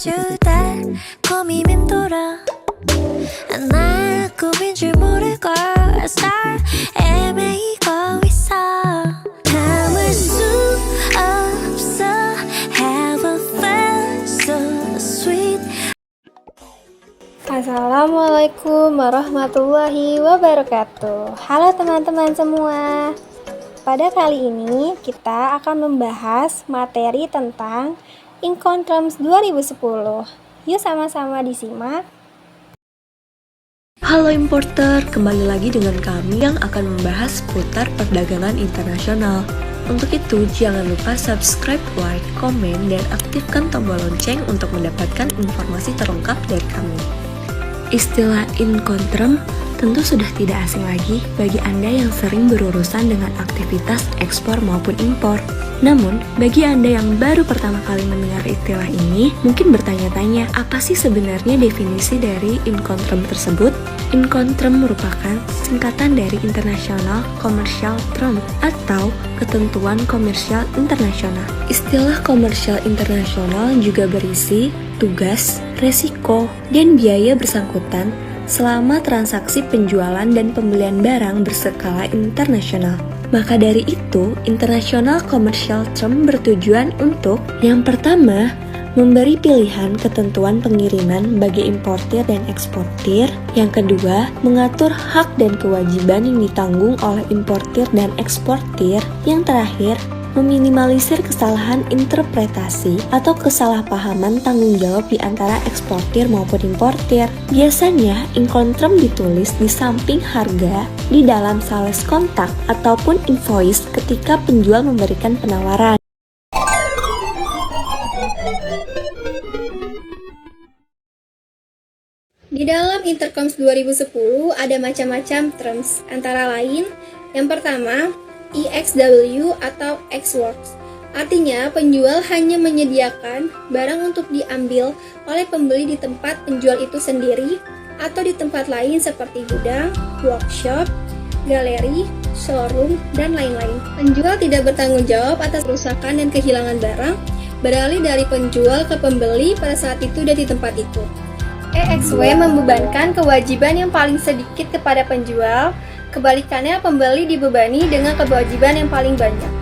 때 꿈이 맴돌아 날 꿈인 줄 모르고 살 애매히고 있어 참을 수 없어 Have a feel so sweet. Assalamualaikum warahmatullahi wabarakatuh. Halo teman-teman semua. Pada kali ini kita akan membahas materi tentang Incoterms 2010. Yuk sama-sama disimak. Halo importer, kembali lagi dengan kami yang akan membahas seputar perdagangan internasional. Untuk itu, jangan lupa subscribe, like, komen, dan aktifkan tombol lonceng untuk mendapatkan informasi terlengkap dari kami. Istilah Incoterms tentu sudah tidak asing lagi bagi Anda yang sering berurusan dengan aktivitas ekspor maupun impor. Namun, bagi Anda yang baru pertama kali mendengar istilah ini, mungkin bertanya-tanya, apa sih sebenarnya definisi dari Incoterms tersebut? Incoterms merupakan singkatan dari International Commercial Terms atau Ketentuan Komersial Internasional. Istilah komersial internasional juga berisi tugas, resiko, dan biaya bersangkutan selama transaksi penjualan dan pembelian barang berskala internasional. Maka dari itu, International Commercial Terms bertujuan untuk yang pertama, memberi pilihan ketentuan pengiriman bagi importir dan eksportir. Yang kedua, mengatur hak dan kewajiban yang ditanggung oleh importir dan eksportir. Yang terakhir, meminimalisir kesalahan interpretasi atau kesalahpahaman tanggung jawab di antara eksportir maupun importir. Biasanya, Incoterms ditulis di samping harga di dalam sales kontak ataupun invoice ketika penjual memberikan penawaran. Di dalam Incoterms 2010 ada macam-macam terms, antara lain yang pertama EXW atau Ex-Works. Artinya, penjual hanya menyediakan barang untuk diambil oleh pembeli di tempat penjual itu sendiri atau di tempat lain seperti gudang, workshop, galeri, showroom, dan lain-lain. Penjual tidak bertanggung jawab atas kerusakan dan kehilangan barang, beralih dari penjual ke pembeli pada saat itu dan di tempat itu. EXW membebankan kewajiban yang paling sedikit kepada penjual. Kebalikannya, pembeli dibebani dengan kewajiban yang paling banyak.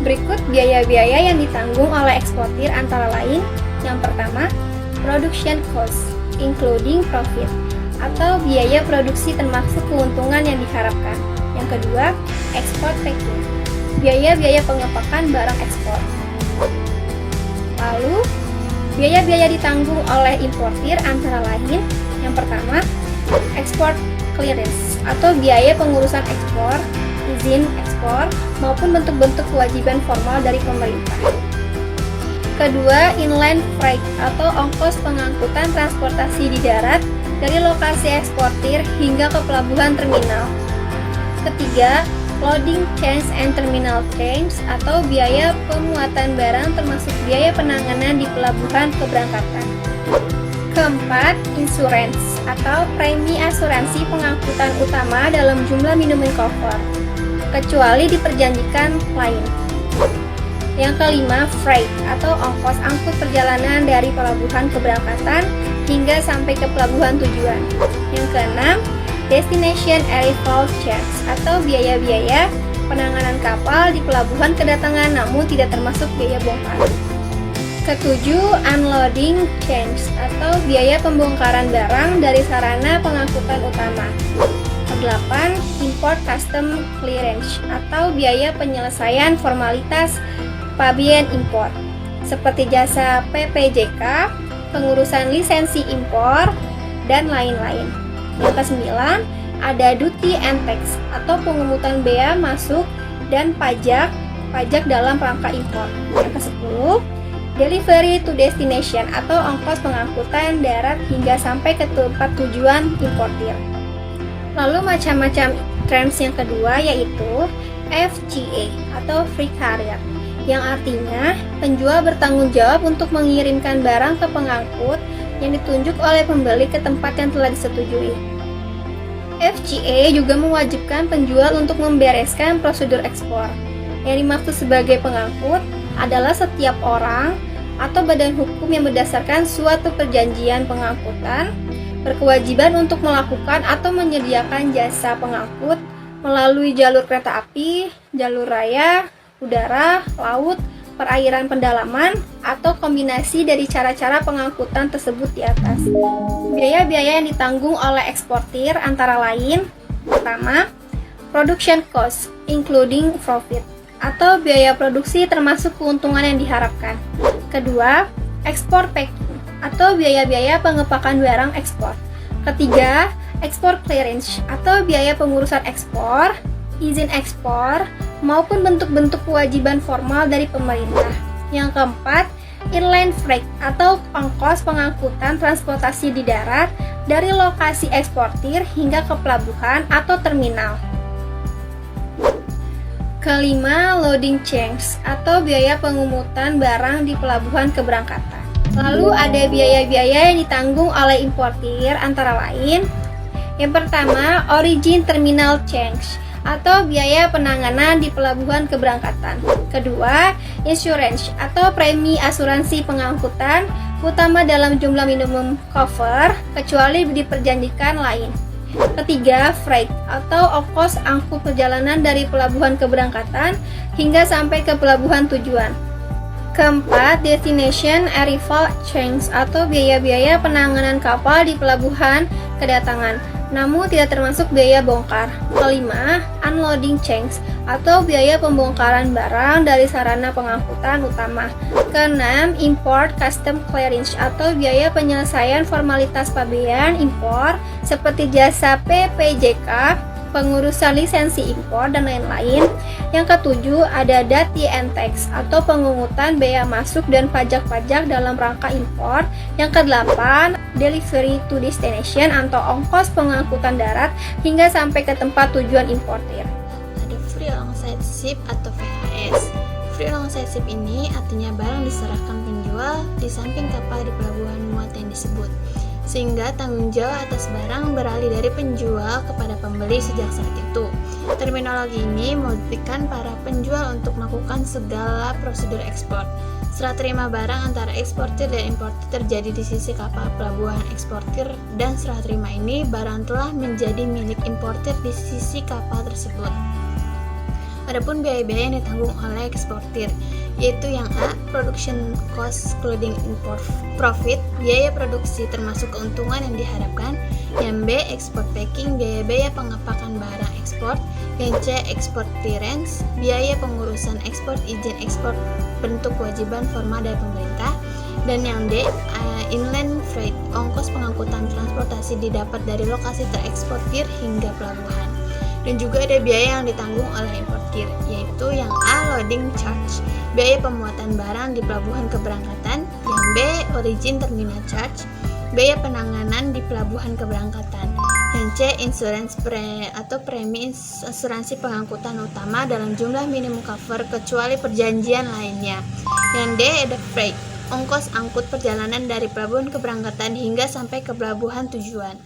Berikut biaya-biaya yang ditanggung oleh eksportir antara lain. Yang pertama, production cost, including profit, atau biaya produksi termasuk keuntungan yang diharapkan. Yang kedua, export packing, biaya-biaya pengepakan barang ekspor. Lalu, biaya-biaya ditanggung oleh importir antara lain. Yang pertama, export clearance atau biaya pengurusan ekspor, izin ekspor, maupun bentuk-bentuk kewajiban formal dari pemerintah. Kedua, inland freight atau ongkos pengangkutan transportasi di darat dari lokasi eksportir hingga ke pelabuhan terminal. Ketiga, loading change and terminal claims atau biaya pemuatan barang termasuk biaya penanganan di pelabuhan keberangkatan. Keempat, insurance atau premi asuransi pengangkutan utama dalam jumlah minimum cover, kecuali diperjanjikan lain. Yang kelima, freight atau ongkos angkut perjalanan dari pelabuhan keberangkatan hingga sampai ke pelabuhan tujuan. Yang keenam, destination arrival charge atau biaya-biaya penanganan kapal di pelabuhan kedatangan namun tidak termasuk biaya bongkar. Ketujuh, unloading change atau biaya pembongkaran barang dari sarana pengangkutan utama. Kedelapan, import custom clearance atau biaya penyelesaian formalitas pabean import seperti jasa PPJK, pengurusan lisensi impor, dan lain-lain. Yang kesembilan, ada duty and tax atau pungutan bea masuk dan pajak dalam rangka impor. Yang kesepuluh, delivery to destination atau ongkos pengangkutan darat hingga sampai ke tempat tujuan importir. Lalu macam-macam terms yang kedua yaitu FCA atau free carrier, yang artinya penjual bertanggung jawab untuk mengirimkan barang ke pengangkut yang ditunjuk oleh pembeli ke tempat yang telah disetujui. FCA juga mewajibkan penjual untuk membereskan prosedur ekspor. Yang dimaksud sebagai pengangkut adalah setiap orang atau badan hukum yang berdasarkan suatu perjanjian pengangkutan berkewajiban untuk melakukan atau menyediakan jasa pengangkut melalui jalur kereta api, jalur raya, udara, laut, perairan pendalaman, atau kombinasi dari cara-cara pengangkutan tersebut di atas. Biaya-biaya yang ditanggung oleh eksportir antara lain: pertama, production cost including profit atau biaya produksi termasuk keuntungan yang diharapkan. Kedua, export packing atau biaya-biaya pengepakan barang ekspor. Ketiga, export clearance atau biaya pengurusan ekspor, izin ekspor, maupun bentuk-bentuk kewajiban formal dari pemerintah. Yang keempat, inland freight atau ongkos pengangkutan transportasi di darat dari lokasi eksportir hingga ke pelabuhan atau terminal. Kelima, loading charge atau biaya pengumutan barang di pelabuhan keberangkatan. Lalu ada biaya-biaya yang ditanggung oleh importir antara lain: yang pertama, origin terminal charge atau biaya penanganan di pelabuhan keberangkatan. Kedua, insurance atau premi asuransi pengangkutan, utama dalam jumlah minimum cover, kecuali diperjanjikan lain. Ketiga, freight atau ongkos angkut perjalanan dari pelabuhan keberangkatan hingga sampai ke pelabuhan tujuan. Keempat, destination arrival charge atau biaya-biaya penanganan kapal di pelabuhan kedatangan, namun tidak termasuk biaya bongkar. Kelima, unloading charge atau biaya pembongkaran barang dari sarana pengangkutan utama. Keenam, import custom clearance atau biaya penyelesaian formalitas pabean impor seperti jasa PPJK, pengurusan lisensi impor, dan lain-lain. Yang ketujuh, ada duty and tax atau pengungutan bea masuk dan pajak-pajak dalam rangka impor. Yang kedelapan, delivery to destination atau ongkos pengangkutan darat hingga sampai ke tempat tujuan importir. Ada free alongside ship atau VHS. Free alongside ship ini artinya barang diserahkan penjual di samping kapal di pelabuhan muat yang disebut, sehingga tanggung jawab atas barang beralih dari penjual kepada pembeli sejak saat itu. Terminologi ini memungkinkan para penjual untuk melakukan segala prosedur ekspor. Serah terima barang antara eksportir dan importir terjadi di sisi kapal pelabuhan eksportir, dan serah terima ini barang telah menjadi milik importir di sisi kapal tersebut. Adapun biaya-biaya yang ditanggung oleh eksportir, yaitu yang A, production cost including import profit, biaya produksi termasuk keuntungan yang diharapkan. Yang B, export packing, biaya-biaya pengepakan barang ekspor. Yang C, export clearance, biaya pengurusan ekspor, izin ekspor, bentuk kewajiban formal dari pemerintah. Dan yang D, inland freight, ongkos pengangkutan transportasi didapat dari lokasi tereksportir hingga pelabuhan. Dan juga ada biaya yang ditanggung oleh importir, yaitu yang A, loading charge, biaya pemuatan barang di pelabuhan keberangkatan. Yang B, origin terminal charge, biaya penanganan di pelabuhan keberangkatan. Yang C, insurance atau premi asuransi pengangkutan utama dalam jumlah minimum cover kecuali perjanjian lainnya. Yang D, ada freight, ongkos angkut perjalanan dari pelabuhan keberangkatan hingga sampai ke pelabuhan tujuan.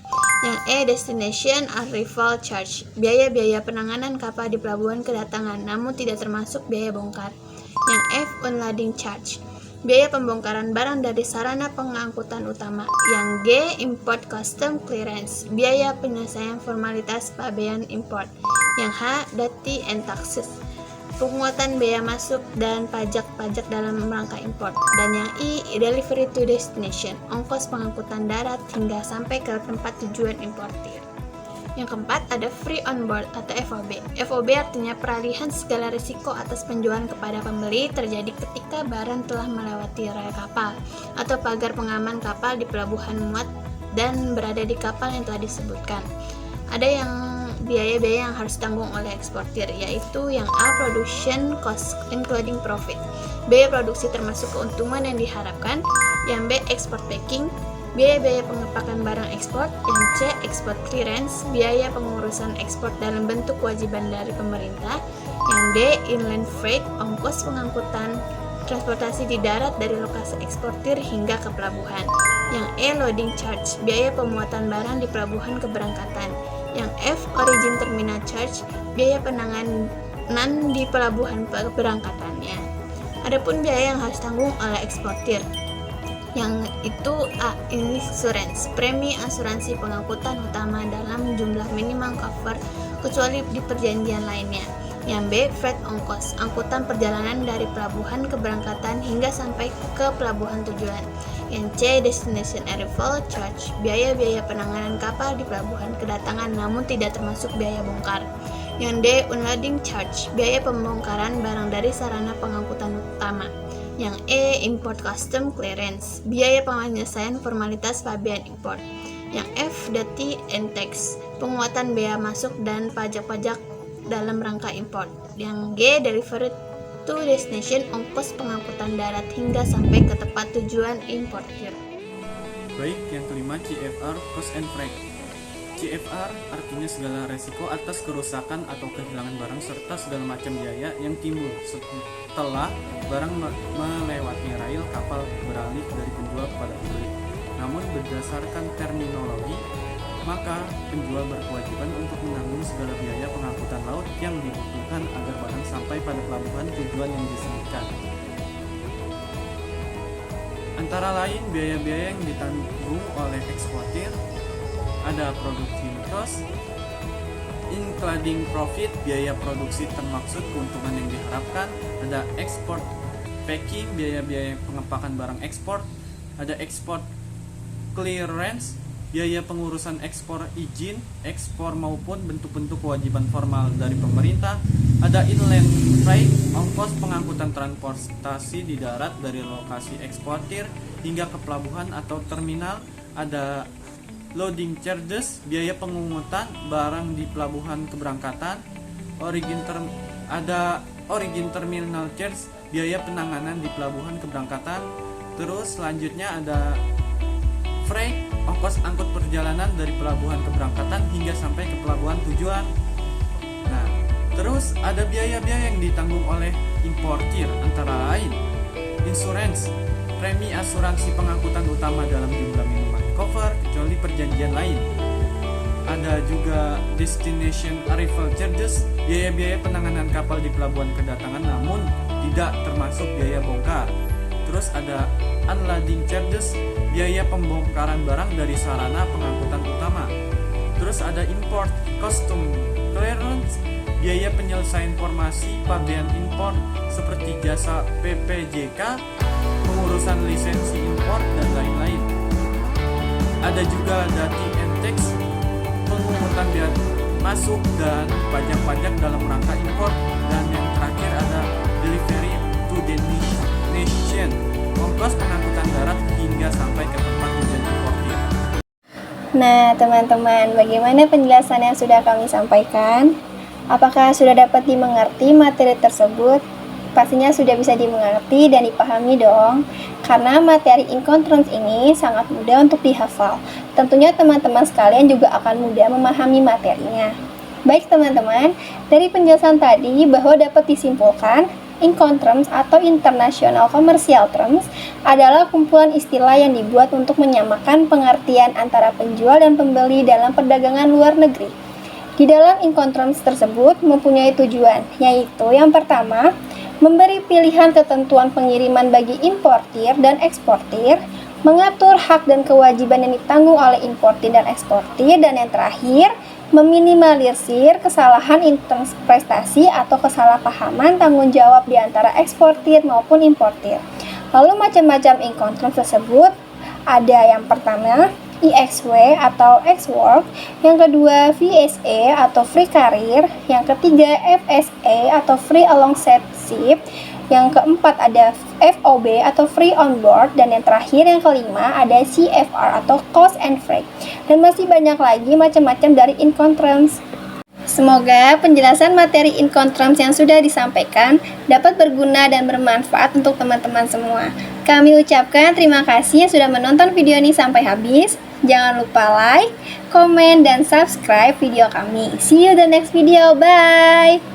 Yang E, destination arrival charge, biaya-biaya penanganan kapal di pelabuhan kedatangan namun tidak termasuk biaya bongkar. Yang F, unloading charge, biaya pembongkaran barang dari sarana pengangkutan utama. Yang G, import custom clearance, biaya penyelesaian formalitas pabean import. Yang H, duty and taxes, penguatan bea masuk dan pajak-pajak dalam rangka impor. Dan yang I, delivery to destination, ongkos pengangkutan darat hingga sampai ke tempat tujuan importir. Yang keempat, ada free on board atau FOB. FOB artinya peralihan segala risiko atas penjualan kepada pembeli terjadi ketika barang telah melewati rel kapal atau pagar pengaman kapal di pelabuhan muat dan berada di kapal yang telah disebutkan. Ada yang biaya-biaya yang harus ditanggung oleh eksportir, yaitu yang A, production cost including profit, biaya produksi termasuk keuntungan yang diharapkan. Yang B, export packing, biaya-biaya pengepakan barang ekspor. Yang C, export clearance, biaya pengurusan ekspor dalam bentuk kewajiban dari pemerintah. Yang D, inland freight, ongkos pengangkutan transportasi di darat dari lokasi eksportir hingga ke pelabuhan. Yang E, loading charge, biaya pemuatan barang di pelabuhan keberangkatan. Yang F, origin terminal charge, biaya penanganan di pelabuhan keberangkatannya. Adapun biaya yang harus tanggung oleh eksportir, yang itu A. Insurance, premi asuransi pengangkutan utama dalam jumlah minimum cover kecuali di perjanjian lainnya. Yang B. Freight ongkos, angkutan perjalanan dari pelabuhan keberangkatan hingga sampai ke pelabuhan tujuan. Yang C. Destination arrival charge, biaya-biaya penanganan kapal di pelabuhan kedatangan namun tidak termasuk biaya bongkar. Yang D. Unloading charge, biaya pembongkaran barang dari sarana pengangkutan utama. Yang E. Import custom clearance, biaya penyelesaian formalitas pabean import. Yang F. Duty and tax, penguatan bea masuk dan pajak-pajak dalam rangka import. Yang G. Delivery to destination, ongkos pengangkutan darat hingga sampai ke tempat tujuan importir. Baik, yang kelima CFR, cost and freight. CFR artinya segala resiko atas kerusakan atau kehilangan barang serta segala macam biaya yang timbul setelah barang melewati rail kapal beralih dari penjual kepada pembeli. Namun berdasarkan terminologi, maka penjual berkewajiban untuk menanggung segala biaya pengangkutan laut yang dibutuhkan agar barang sampai pada pelabuhan tujuan yang disebutkan. Antara lain biaya-biaya yang ditanggung oleh eksportir ada production cost, including profit, biaya produksi termaksud keuntungan yang diharapkan, ada export packing, biaya-biaya pengepakan barang ekspor, ada export clearance, biaya pengurusan ekspor izin, ekspor maupun bentuk-bentuk kewajiban formal dari pemerintah, ada inland freight, ongkos pengangkutan transportasi di darat dari lokasi eksportir hingga ke pelabuhan atau terminal, ada loading charges, biaya pengungutan barang di pelabuhan keberangkatan, ada origin terminal charge, biaya penanganan di pelabuhan keberangkatan. Terus selanjutnya ada freight, ongkos angkut perjalanan dari pelabuhan keberangkatan hingga sampai ke pelabuhan tujuan. Nah, terus ada biaya-biaya yang ditanggung oleh importir antara lain insurance, premi asuransi pengangkutan utama dalam jumlah minimum cover kecuali perjanjian lain. Ada juga destination arrival charges, biaya-biaya penanganan kapal di pelabuhan kedatangan namun tidak termasuk biaya bongkar. Terus ada unloading charges, biaya pembongkaran barang dari sarana pengangkutan utama. Terus ada import custom clearance, biaya penyelesaian formasi pabean import seperti jasa PPJK, pengurusan lisensi import dan lain-lain. Ada juga duty and tax, pengungutan biaya masuk dan pajak-pajak dalam rangka impor. Dan yang terakhir ada delivery to destination, ongkos pengangkutan darat hingga sampai ke tempat tujuan importir. Nah, teman-teman, bagaimana penjelasan yang sudah kami sampaikan? Apakah sudah dapat dimengerti materi tersebut? Pastinya sudah bisa dimengerti dan dipahami dong, karena materi Incoterms ini sangat mudah untuk dihafal. Tentunya teman-teman sekalian juga akan mudah memahami materinya. Baik teman-teman, dari penjelasan tadi bahwa dapat disimpulkan, Incoterms atau International Commercial Terms adalah kumpulan istilah yang dibuat untuk menyamakan pengertian antara penjual dan pembeli dalam perdagangan luar negeri. Di dalam Incoterms tersebut mempunyai tujuan, yaitu yang pertama, memberi pilihan ketentuan pengiriman bagi importir dan eksportir, mengatur hak dan kewajiban yang ditanggung oleh importir dan eksportir, dan yang terakhir, meminimalisir kesalahan interpretasi atau kesalahpahaman tanggung jawab di antara eksportir maupun importir. Lalu macam-macam Incoterms tersebut ada yang pertama IXW atau X-Work, yang kedua VSA atau Free Carrier, yang ketiga FSA atau Free Alongside Ship, yang keempat ada FOB atau Free On Board, dan yang terakhir yang kelima ada CFR atau Cost and Freight. Dan masih banyak lagi macam-macam dari Incoterms. Semoga penjelasan materi Incoterms yang sudah disampaikan dapat berguna dan bermanfaat untuk teman-teman semua. Kami ucapkan terima kasih yang sudah menonton video ini sampai habis. Jangan lupa like, komen, dan subscribe video kami. See you the next video. Bye!